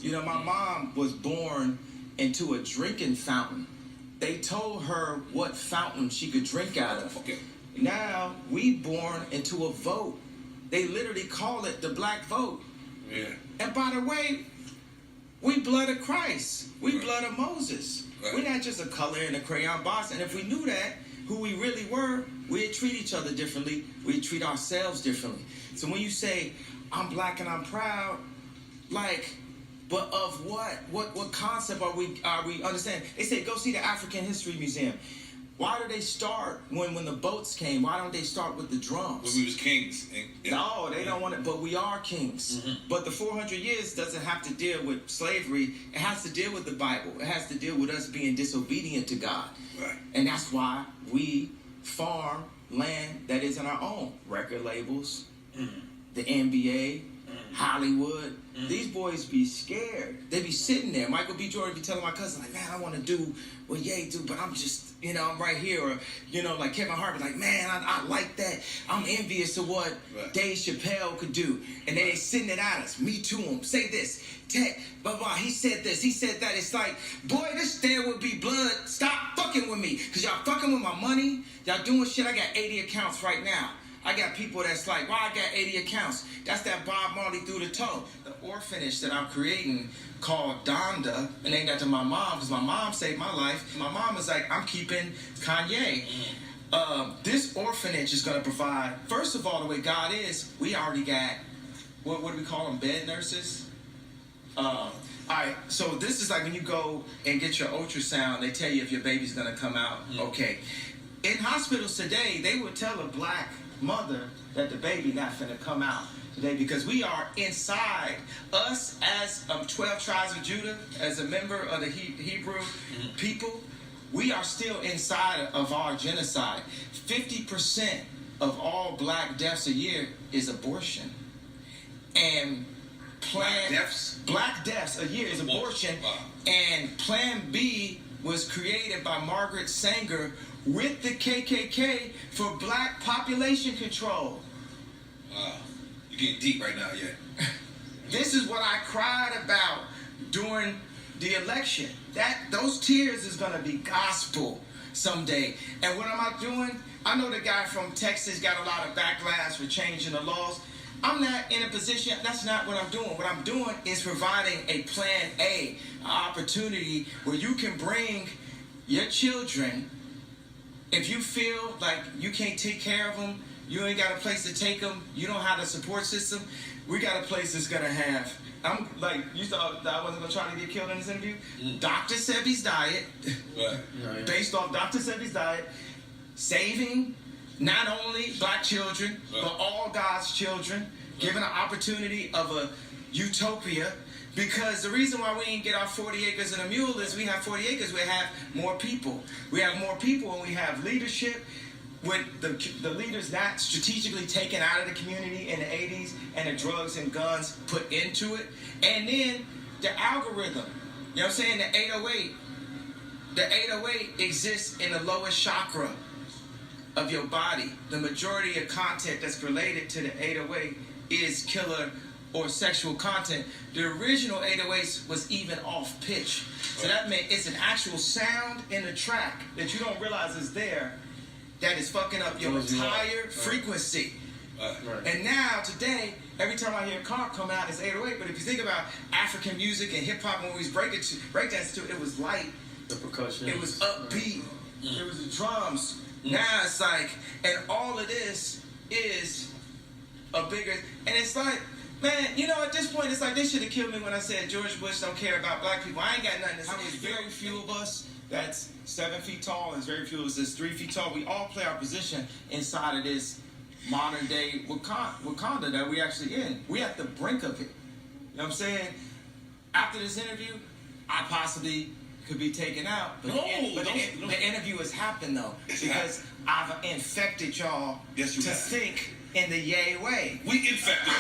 You know, my mom was born into a drinking fountain. They told her what fountain she could drink out of. Okay. Now we born into a vote. They literally call it the black vote. Yeah. And by the way, we blood of Christ. We blood of Moses. Right. We're not just a color in a crayon box. And if we knew that, who we really were, we'd treat each other differently. We'd treat ourselves differently. So when you say, I'm black and I'm proud, like, but of what? What concept are we understanding? They say, go see the African History Museum. Why do they start when the boats came? Why don't they start with the drums? When we was kings. No, they don't want it, but we are kings. Mm-hmm. But the 400 years doesn't have to deal with slavery. It has to deal with the Bible. It has to deal with us being disobedient to God. Right. And that's why we farm land that isn't our own. Record labels, the NBA, Hollywood. These boys be scared. They be sitting there. Michael B. Jordan be telling my cousin, like, man, I want to do what Ye do, but I'm just, I'm right here. Or, like Kevin Hart be like, man, I like that. I'm envious of what Dave Chappelle could do. And then they sitting it at us. Me to him. Say this. Blah, blah. He said this. He said that. It's like, boy, this there would be blood. Stop fucking with me. Because y'all fucking with my money. Y'all doing shit. I got 80 accounts right now. I got people that's like, why I got 80 accounts? That's that Bob Marley through the toe. The orphanage that I'm creating called Donda, and named after my mom, because my mom saved my life. My mom was like, I'm keeping Kanye. This orphanage is going to provide, first of all, the way God is, we already got, what do we call them, bed nurses? All right, so this is like when you go and get your ultrasound, they tell you if your baby's going to come out. Okay. In hospitals today, they would tell a black mother that the baby not finna come out today because we are inside us as 12 tribes of Judah, as a member of the Hebrew people. We are still inside of our genocide. 50% of all black deaths a year is abortion. And black deaths a year is abortion. Wow. And Plan B was created by Margaret Sanger with the KKK for black population control. Wow. You're getting deep right now, yeah. This is what I cried about during the election. Those tears is going to be gospel someday. And what am I doing? I know the guy from Texas got a lot of backlash for changing the laws. I'm not in a position, that's not what I'm doing. What I'm doing is providing a plan A, an opportunity where you can bring your children. If you feel like you can't take care of them, you ain't got a place to take them, you don't have a support system, we got a place that's going to have, I'm like, you thought that I wasn't going to try to get killed in this interview? Dr. Sebi's diet, based off Dr. Sebi's diet, saving not only black children, but all God's children, giving an opportunity of a utopia. Because the reason why we didn't get our 40 acres and a mule is we have 40 acres, we have more people. We have more people and we have leadership with the leaders not strategically taken out of the community in the 80s and the drugs and guns put into it. And then the algorithm, you know what I'm saying, the 808. The 808 exists in the lowest chakra of your body. The majority of content that's related to the 808 is killer or sexual content. The original 808s was even off pitch. So that meant it's an actual sound in the track that you don't realize is there that is fucking up your entire frequency. And now, today, every time I hear a car come out, it's 808. But if you think about African music and hip-hop, when we was breakdance to, it was light. The percussion. It was upbeat. It was the drums. Now it's like, and all of this is a bigger, and it's like, man, at this point, it's like they should have killed me when I said George Bush don't care about black people. I ain't got nothing to say. There's very few of us that's 7 feet tall, and there's very few of us that's 3 feet tall. We all play our position inside of this modern day Wakanda that we actually in. We at the brink of it. You know what I'm saying? After this interview, I possibly could be taken out. But the interview has happened, though, because I've infected y'all to think in the Ye way. We infected.